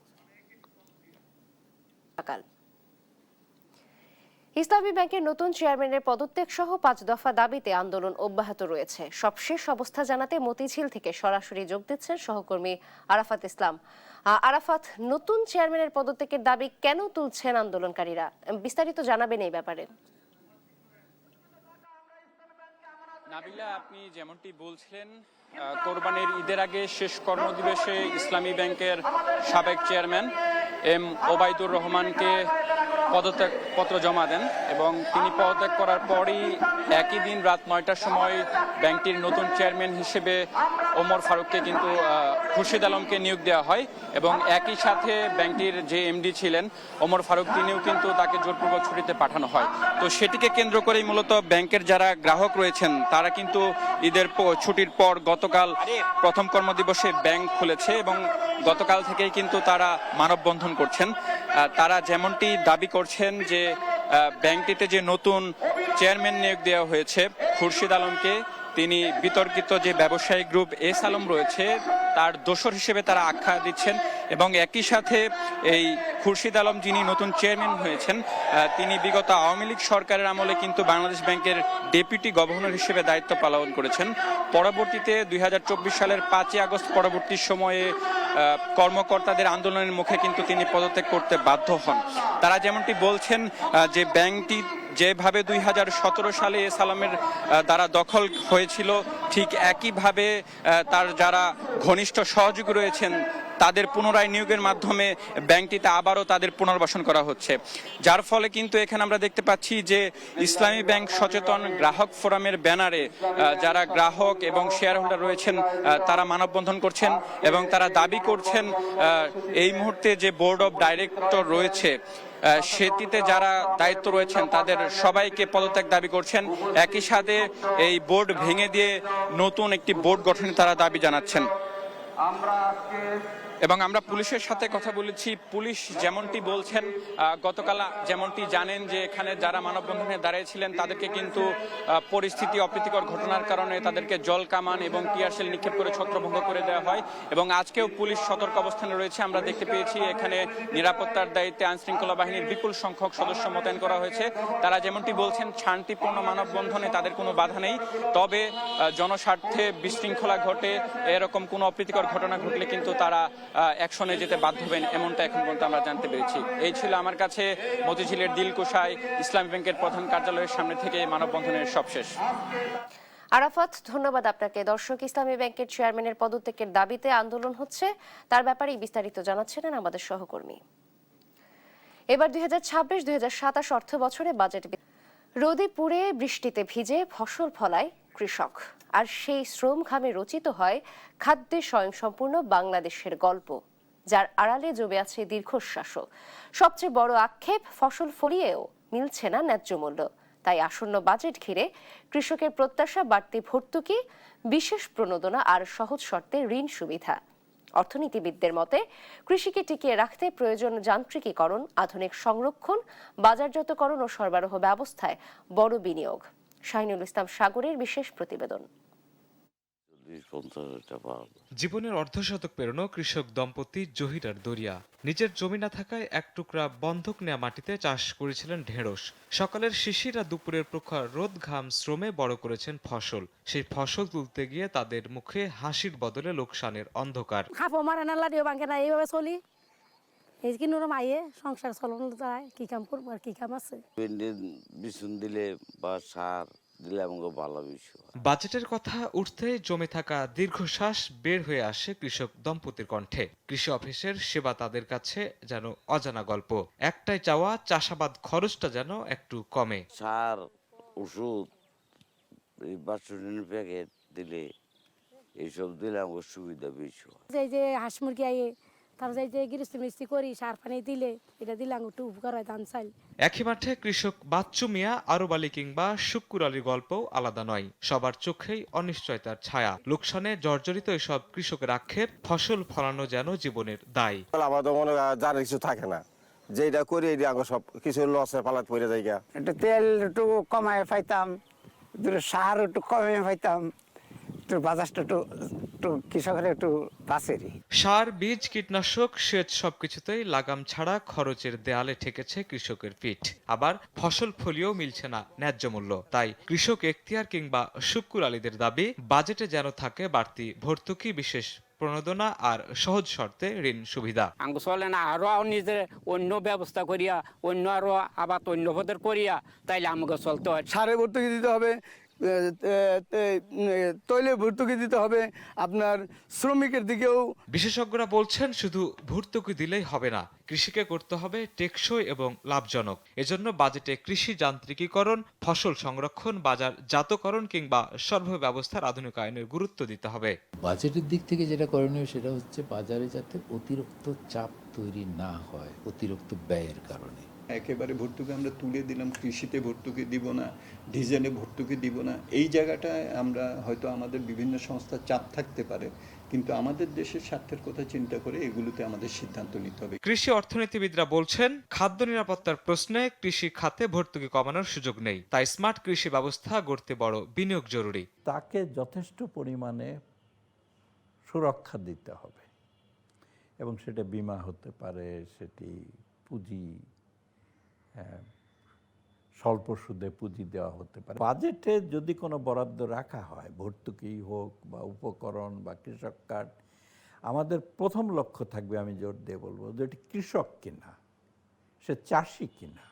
ইসলামী ব্যাংকের নতুন চেয়ারম্যানের পদত্যাগ সহ 5 দফা দাবিতে আন্দোলন অব্যাহত রয়েছে। সবশেষ অবস্থা জানাতে মতিঝিল থেকে সরাসরি যোগ দিচ্ছেন সহকর্মী আরাফাত ইসলাম। আরাফাত, নতুন চেয়ারম্যানের পদত্যাগের দাবি কেন তুলছেন আন্দোলনকারীরা? বিস্তারিত জানাবেন এই ব্যাপারে। নাবিলা, আপনি যেমনটি বলছিলেন, কোরবানির ঈদের আগে শেষ কর্মদিবসে ইসলামী ব্যাংকের সাবেক চেয়ারম্যান এম ওবায়দুর রহমানকে পদত্যাগপত্র জমা দেন এবং তিনি পদত্যাগ করার পরই একই দিন রাত 9টার সময় ব্যাংকটির নতুন চেয়ারম্যান হিসেবে ওমর ফারুককে কিন্তু খুরশিদ আলমকে নিয়োগ দেওয়া হয় এবং একই সাথে ব্যাংকটির যে এমডি ছিলেন ওমর ফারুক, তিনিও কিন্তু তাকে জোরপূর্বক ছুটিতে পাঠানো হয়। তো সেটিকে কেন্দ্র করেই মূলত ব্যাংকের যারা গ্রাহক রয়েছেন তারা কিন্তু ঈদের ছুটির পর গতকাল প্রথম কর্মদিবসে ব্যাংক খুলেছে এবং গতকাল থেকেই কিন্তু তারা মানববন্ধন করছেন। তারা যেমনটি দাবি করছেন যে ব্যাংকটিতে যে নতুন চেয়ারম্যান নিয়োগ দেওয়া হয়েছে খুরশিদ আলমকে, তিনি বিতর্কিত যে ব্যবসায়ী গ্রুপ এস আলম রয়েছে তার দোসর হিসেবে তারা আখ্যা দিচ্ছেন এবং একই সাথে এই খুরশিদ আলম যিনি নতুন চেয়ারম্যান হয়েছেন তিনি বিগত আওয়ামী লীগ সরকারের আমলে কিন্তু বাংলাদেশ ব্যাংকের ডেপুটি গভর্নর হিসেবে দায়িত্ব পালন করেছেন। পরবর্তীতে 2024 সালের 5ই আগস্ট পরবর্তী সময়ে কর্মকর্তাদের আন্দোলনের মুখে কিন্তু তিনি পদত্যাগ করতে বাধ্য হন। তারা যেমনটি বলছেন যে ব্যাংকটি যেভাবে 2017 সালে এস আলমের দ্বারা দখল হয়েছিল ঠিক একইভাবে তার যারা ঘনিষ্ঠ সহযোগী রয়েছেন তাদের পুনরায় নিয়োগের মাধ্যমে ব্যাংকটিতে আবারও তাদের পুনর্বাসন করা হচ্ছে, যার ফলে কিন্তু এখানে আমরা দেখতে পাচ্ছি যে ইসলামী ব্যাংক সচেতন গ্রাহক ফোরামের ব্যানারে যারা গ্রাহক এবং শেয়ার হোল্ডার রয়েছেন তারা মানববন্ধন করছেন এবং তারা দাবি করছেন এই মুহূর্তে যে বোর্ড অব ডাইরেক্টর রয়েছে সেটিতে যারা দায়িত্ব রয়েছেন তাদের সবাইকে পদত্যাগ দাবি করছেন। একই সাথে এই বোর্ড ভেঙে দিয়ে নতুন একটি বোর্ড গঠনের তারা দাবি জানাচ্ছেন। এবং আমরা পুলিশের সাথে কথা বলেছি, পুলিশ যেমনটি বলছেন গতকাল যেমনটি জানেন যে এখানে যারা মানববন্ধনে দাঁড়িয়েছিলেন তাদেরকে কিন্তু পরিস্থিতি অপ্রীতিকর ঘটনার কারণে তাদেরকে জল কামান এবং টিয়ারশেল নিক্ষেপ করে ছত্রভঙ্গ করে দেওয়া হয় এবং আজকেও পুলিশ সতর্ক অবস্থানে রয়েছে। আমরা দেখতে পেয়েছি এখানে নিরাপত্তার দায়িত্বে আইনশৃঙ্খলা বাহিনীর বিপুল সংখ্যক সদস্য মোতায়েন করা হয়েছে। তারা যেমনটি বলছেন শান্তিপূর্ণ মানববন্ধনে তাদের কোনো বাধা নেই, তবে জনস্বার্থে বিশৃঙ্খলা ঘটে এরকম কোনো অপ্রীতিকর ঘটনা ঘটলে কিন্তু তারা অ্যাকশনে যেতে বাধ্য হবেন, এমনটা এখন পর্যন্ত আমরা জানতে পেরেছি। এই ছিল আমার কাছে মতিঝিলের দিলকুশায় ইসলামী ব্যাংকের প্রধান কার্যালয়ের সামনে থেকে মানববন্ধনের সবশেষ। আরাফাত, ধন্যবাদ আপনাকে। দর্শক, ইসলামী ব্যাংকের চেয়ারম্যানের পদত্যাগের দাবিতে আন্দোলন হচ্ছে, তার ব্যাপারেই বিস্তারিত জানাচ্ছিলেন আমাদের সহকর্মী। এবার 2026-2027 অর্থ বছরে বাজেট রোদে পুড়ে বৃষ্টিতে ভিজে ফসল ফলায় কৃষক, আর সেই শ্রম ঘামে রচিত হয় খাদ্যে স্বয়ংসম্পূর্ণ বাংলাদেশের গল্প, যার আড়ালে জমে আছে দীর্ঘশ্বাসও। সবচেয়ে বড় আক্ষেপ, ফসল ফলিয়েও মিলছে না ন্যায্য মূল্য। তাই আসন্ন বাজেট ঘিরে কৃষকের প্রত্যাশা বাড়তি ভর্তুকি, বিশেষ প্রণোদনা আর সহজ শর্তে ঋণ সুবিধা। অর্থনীতিবিদদের মতে কৃষিকে টিকিয়ে রাখতে প্রয়োজন যান্ত্রিকীকরণ, আধুনিক সংরক্ষণ, বাজারজাতকরণ ও সরবরাহ ব্যবস্থায় বড় বিনিয়োগ। শাহিনুল ইসলাম সাগরের বিশেষ প্রতিবেদন। জীবনের অর্ধশতক পেরোনো কৃষক দম্পতি জহির আর দরিয়া নিজের জমি না থাকায় এক টুকরা বন্ধক নেয়া মাটিতে চাষ করেছিলেন ঢেঁড়স। সকালের শিশির আর দুপুরের প্রখর রোদ ঘাম শ্রমে বড় করেছেন ফসল। সেই ফসল তুলতে গিয়ে তাদের মুখে হাসির বদলে লোকসানের অন্ধকার। এইভাবে চলি, এই কি নরম আইয়ে সংসার চলানো যায়, কি কাম করবো আর কি কাম আছে। বিছুন দিলে বা সার দিলে আমাকে ভালো বিষয়। বাজেটের কথা উঠতে জমে থাকা দীর্ঘশ্বাস বের হয়ে আসে কৃষক দম্পতির কণ্ঠে। কৃষি অফিসের সেবা তাদের কাছে যেন অজানা গল্প। একটাই চাওয়া, চাষাবাদ খরচটা যেন একটু কমে। সার, ওষুধ, প্যাকেট দিলে এইসব দিলে আমাকে সুবিধা বেশি। এই যে হাঁস মুরগি আইয়ে তারপর এই যে গৃহস্থ মিস্ত্রি করি, সার পানি দিলে এটা দিলে একটু উপকার হয়, ধান চাল। একই মাঠে কৃষক বাচ্চু মিয়া, আরব আলী কিংবা শুক্কুর আলীর গল্পও আলাদা নয়। সবার চোখেই অনিশ্চয়তার ছায়া। লোকসানে জর্জরিত এসব কৃষকের আক্ষেপ, ফসল ফলানো যেন জীবনের দায়। আমাদের মনে যার কিছু থাকে না, যেটা করি এটা সব কিছু লসে পালাত পড়ে যায়। একটু তেল একটু কমায় পাইতাম, সার একটু কমে পাইতাম, সার, বীজ, কীটনাশক, সেচ সবকিছুতেই লাগাম ছাড়া খরচের দেয়ালে ঠেকেছে কৃষকের পিঠ। আবার ফসল ফলিয়েও মিলছে না ন্যায্য মূল্য। তাই কৃষক এখতিয়ার কিংবা শুক্কুর আলীদের দাবি, বাজেটে যেন থাকে বাড়তি ভর্তুকি, বিশেষ প্রণোদনা আর সহজ শর্তে ঋণ সুবিধা। চলে না, আরো নিজের অন্য ব্যবস্থা করিয়া, অন্য আরো আবার অন্য পদের করিয়া, তাইলে আমাকে চলতে হয়। সারে ভর্তুকি দিতে হবে, তৈলে ভর্তুকি দিতে হবে, আপনার শ্রমিকের দিকেও। বিশেষজ্ঞরা বলছেন শুধু ভর্তুকি দিলেই হবে না, কৃষিকে করতে হবে টেকসই এবং লাভজনক। এজন্য বাজেটে কৃষি যান্ত্রিকীকরণ, ফসল সংরক্ষণ, বাজার জাতকরণ কিংবা সরবরাহ ব্যবস্থার আধুনিকায়নের গুরুত্ব দিতে হবে। বাজেটের দিক থেকে যেটা করণীয় সেটা হচ্ছে বাজারে যাতে অতিরিক্ত চাপ তৈরি না হয় অতিরিক্ত ব্যয়ের কারণে। একেবারে ভর্তুকি আমরা তুলে দিলাম, কৃষিতে ভর্তুকি দিব না, ডিজেলে ভর্তুকি দিব না, এই জায়গাটায় আমরা হয়তো আমাদের বিভিন্ন সংস্থার চাপ থাকতে পারে, কিন্তু আমাদের দেশের স্বার্থের কথা চিন্তা করে এগুলোতে আমাদের সিদ্ধান্ত নিতে হবে। কৃষি অর্থনীতিবিদরা বলছেন, খাদ্য নিরাপত্তার প্রশ্নে কৃষি খাতে ভর্তুকি কমানোর সুযোগ নেই, তাই স্মার্ট কৃষি ব্যবস্থা গড়তে বড় বিনিয়োগ জরুরি। তাকে যথেষ্ট পরিমাণে সুরক্ষা দিতে হবে এবং সেটা বীমা হতে পারে, সেটি পুঁজি, স্বল্প সুদে পুঁজি দেওয়া হতে পারে। বাজেটে যদি কোনো বরাদ্দ রাখা হয়, ভর্তুকি হোক বা উপকরণ বা কৃষক কার্ড, আমাদের প্রথম লক্ষ্য থাকবে, আমি জোর দিয়ে বলবো, যে এটি কৃষক কিনা, সে চাষি কিনা।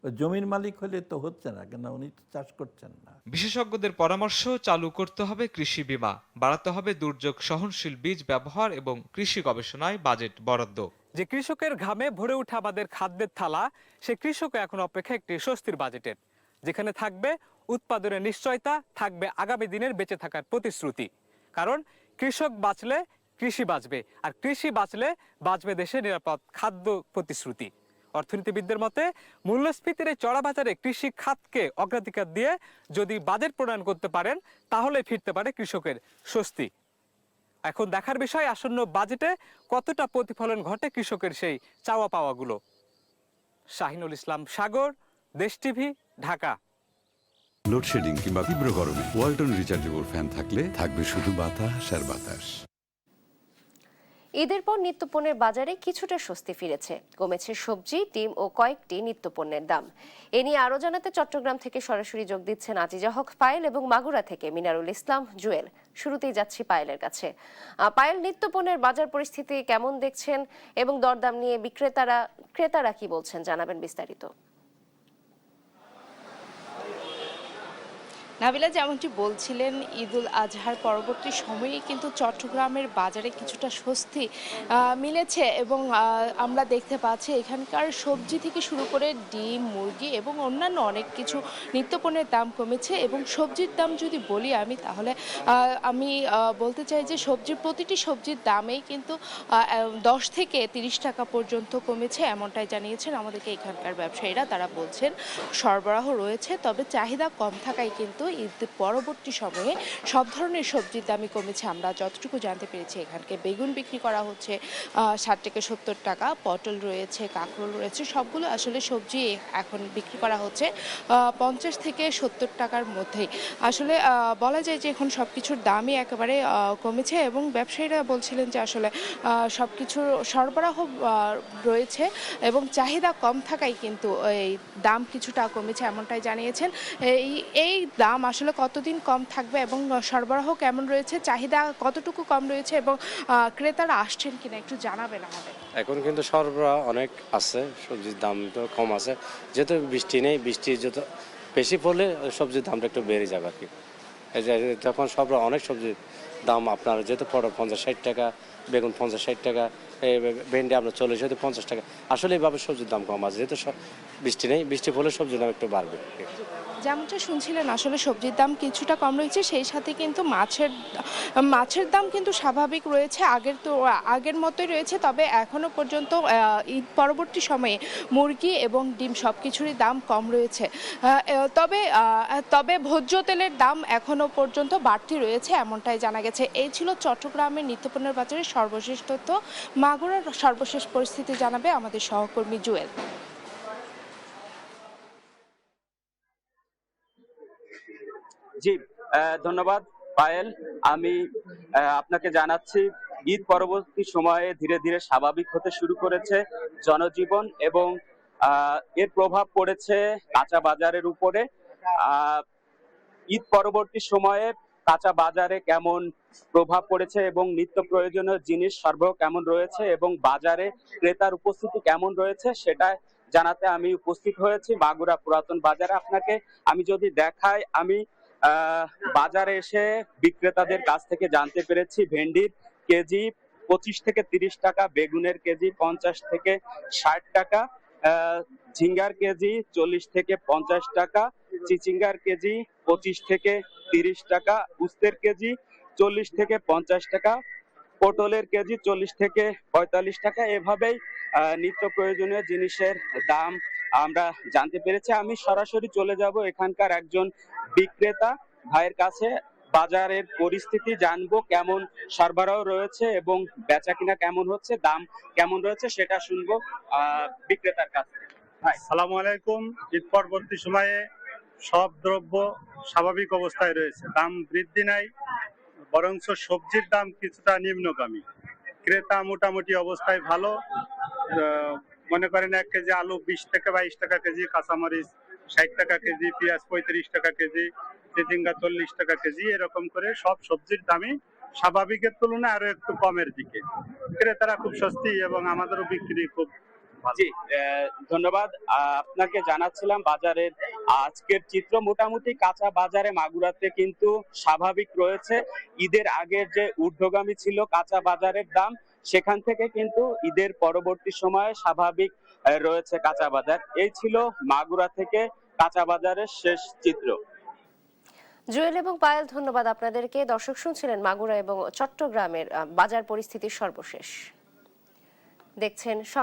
জমির মালিক হলে তো হচ্ছে না, কেন উনি তো চাষ করছেন না। বিশেষজ্ঞদের পরামর্শ, চালু করতে হবে কৃষি বীমা, বাড়াতে হবে দুর্যোগ সহনশীল বীজ ব্যবহার এবং কৃষি গবেষণায় বাজেট বরাদ্দ। যে কৃষকের ঘামে ভরে ওঠে আমাদের খাদ্যের থালা, সে কৃষকও এখন অপেক্ষা একটি স্বস্তির বাজেটের, যেখানে থাকবে উৎপাদনের নিশ্চয়তা, থাকবে আগামী দিনের বেঁচে থাকার প্রতিশ্রুতি। কারণ কৃষক বাঁচলে কৃষি বাঁচবে, আর কৃষি বাঁচলে বাঁচবে দেশের নিরাপদ খাদ্য প্রতিশ্রুতি। অর্থনীতিবিদদের মতে মূল্যস্ফীতির এই চড়া বাজারে কৃষি খাতকে অগ্রাধিকার দিয়ে যদি বাজেট প্রণয়ন করতে পারেন, তাহলে ফিরতে পারে কৃষকের স্বস্তি। এখন দেখার বিষয়, আসন্ন বাজেটে কতটা প্রতিফলন ঘটে কৃষকের সেই চাওয়া পাওয়াগুলো। শাহিনুল ইসলাম সাগর, দেশ টিভি, ঢাকা। লোডশেডিং কিংবা তীব্র গরমে ওয়ালটন রিচার্জেবল ফ্যান থাকলে থাকবে শুধু বাতাস আর বাতাস। ঈদের পর নিত্যপণ্যের বাজারে কিছুটা স্বস্তি ফিরেছে, কমেছে সবজি, ডিম ও কয়েকটি নিত্যপণ্যের দাম। এ নিয়ে আরো জানাতে চট্টগ্রাম থেকে সরাসরি যোগ দিচ্ছেন আজিজা হক পায়েল এবং মাগুরা থেকে মিনারুল ইসলাম জুয়েল। শুরুতেই যাচ্ছি পায়েলের কাছে। পায়েল, নিত্যপণ্যের বাজার পরিস্থিতি কেমন দেখছেন এবং দরদাম নিয়ে ক্রেতারা কি বলছেন, জানাবেন বিস্তারিত। নাবিলা, যেমনটি বলছিলেন, ঈদুল আজহার পরবর্তী সময়ে কিন্তু চট্টগ্রামের বাজারে কিছুটা স্বস্তি মিলেছে এবং আমরা দেখতে পাচ্ছি এখানকার সবজি থেকে শুরু করে ডিম, মুরগি এবং অন্যান্য অনেক কিছু নিত্যপণ্যের দাম কমেছে। এবং সবজির দাম যদি বলি আমি, তাহলে আমি বলতে চাই যে প্রতিটি সবজির দামেই কিন্তু 10 থেকে 30 টাকা পর্যন্ত কমেছে, এমনটাই জানিয়েছেন আমাদেরকে এখানকার ব্যবসায়ীরা। তারা বলছেন সরবরাহ রয়েছে, তবে চাহিদা কম থাকায় কিন্তু ঈদ পরবর্তী সময়ে সব ধরনের সবজির দামই কমেছে। আমরা যতটুকু জানতে পেরেছি, এখানকে বেগুন বিক্রি করা হচ্ছে 60 থেকে 70 টাকা, পটল রয়েছে, কাঁকরোল রয়েছে, সবগুলো আসলে সবজি এখন বিক্রি করা হচ্ছে 50 থেকে 70 টাকার মধ্যেই। আসলে বলা যায় যে এখন সব কিছুর দামই একেবারে কমেছে এবং ব্যবসায়ীরা বলছিলেন যে আসলে সব কিছুর সরবরাহ রয়েছে এবং চাহিদা কম থাকায় কিন্তু এই দাম কিছুটা কমেছে, এমনটাই জানিয়েছেন। এই দাম আসলে কতদিন কম থাকবে এবং সরবরাহ কেমন রয়েছে, চাহিদা কতটুকু কম রয়েছে এবং ক্রেতারা আসছেন কিনা একটু জানাবেন আমাদের। এখন কিন্তু সরবরাহ অনেক আছে, সবজির দাম তো কম আছে, যেহেতু বৃষ্টি নেই, বৃষ্টি যত বেশি পড়লে সবজির দামটা একটু বেড়ে যাবে আর কি। তখন সরবরাহ অনেক সবজির দাম আপনার যেহেতু পড়ো 50-60 টাকা, বেগুন 50-60 টাকা, ভেন্ডি আপনার 40-50 টাকা। আসলে এইভাবে সবজির দাম কম আছে, যেহেতু বৃষ্টি নেই, বৃষ্টি পড়লে সবজির দাম একটু বাড়বে। যেমনটা শুনছিলেন, আসলে সবজির দাম কিছুটা কম রয়েছে, সেই সাথে কিন্তু মাছের দাম কিন্তু স্বাভাবিক রয়েছে, আগের মতোই রয়েছে। তবে এখনো পর্যন্ত ঈদ পরবর্তী সময়ে মুরগি এবং ডিম সব কিছুরই দাম কম রয়েছে। তবে ভোজ্য তেলের দাম এখনো পর্যন্ত বাড়তি রয়েছে, এমনটাই জানা গেছে। এই ছিল চট্টগ্রামের নিত্যপণ্যের বাজারের সর্বশেষ তথ্য। মাগুরার সর্বশেষ পরিস্থিতি জানাবে আমাদের সহকর্মী জুয়েল। জি, ধন্যবাদ পায়েল। আমি আপনাকে জানাচ্ছি, ঈদ পরবর্তী সময়ে ধীরে ধীরে স্বাভাবিক হতে শুরু করেছে জনজীবন এবং এর প্রভাব পড়েছে কাঁচা বাজারের উপরে। ঈদ পরবর্তী সময়ে কাঁচা বাজারে কেমন প্রভাব পড়েছে এবং নিত্য প্রয়োজনীয় জিনিস সরবরাহ কেমন রয়েছে এবং বাজারে ক্রেতার উপস্থিতি কেমন রয়েছে, সেটা জানাতে আমি উপস্থিত হয়েছি মাগুরা পুরাতন বাজারে। আপনাকে আমি যদি দেখাই, আমি বাজারে এসে বিক্রেতাদের কাছ থেকে জানতে পেরেছি ভেন্ডির কেজি 25 থেকে 30 টাকা, বেগুনের কেজি 50 থেকে 60 টাকা, ঝিঙ্গার কেজি 40 থেকে 50 টাকা, চিচিঙ্গার কেজি 25 থেকে 30 টাকা, উস্তের কেজি 40 থেকে 50 টাকা, পটলের কেজি 40 থেকে 45 টাকা। এভাবেই নিত্য প্রয়োজনীয় জিনিসের দাম আমরা জানতে পেরেছি। আমি সরাসরি চলে যাব এখানকার একজন বিক্রেতা ভাইয়ের কাছে। বাজারের পরিস্থিতি জানবো, কেমন সরবরাহ রয়েছে এবং বেচা কিনা কেমন হচ্ছে, দাম কেমন রয়েছে সেটা শুনবো বিক্রেতার কাছ থেকে। আসসালামু আলাইকুম। ঈদ পরবর্তী সময়ে সব দ্রব্য স্বাভাবিক অবস্থায় রয়েছে, দাম বৃদ্ধি নাই, বরঞ্চ সবজির দাম কিছুটা নিম্নগামী। ক্রেতা মোটামুটি অবস্থায় ভালো। মনে করেন 1 কেজি আলু 20 থেকে 22 টাকা কেজি, কাঁচামরিচ 60 টাকা কেজি, পেঁয়াজ 35 টাকা কেজি, চিচিঙ্গা 40 টাকা কেজি, এরকম করে সব সবজির দামই স্বাভাবিকের তুলনায় আরো একটু কমের দিকে। ক্রেতারা খুব স্বস্তি এবং আমাদেরও বিক্রি খুব জি, ধন্যবাদ। আপনাকে জানাচ্ছিলাম বাজারের আজকের চিত্র। মোটামুটি কাঁচা বাজারে মাগুরাতে কিন্তু স্বাভাবিক রয়েছে। ঈদের আগের যে ঊর্ধ্বগামী ছিল কাঁচা বাজারের দাম, সেখান থেকে কিন্তু ঈদের পরবর্তী সময়ে স্বাভাবিক রয়েছে কাঁচা বাজার। এই ছিল মাগুরা থেকে কাঁচা বাজারের শেষ চিত্র। জুয়েল এবং পায়েল, ধন্যবাদ আপনাদেরকে। দর্শক শুনছিলেন মাগুরা এবং চট্টগ্রামের বাজার পরিস্থিতির সর্বশেষ। দেখছেন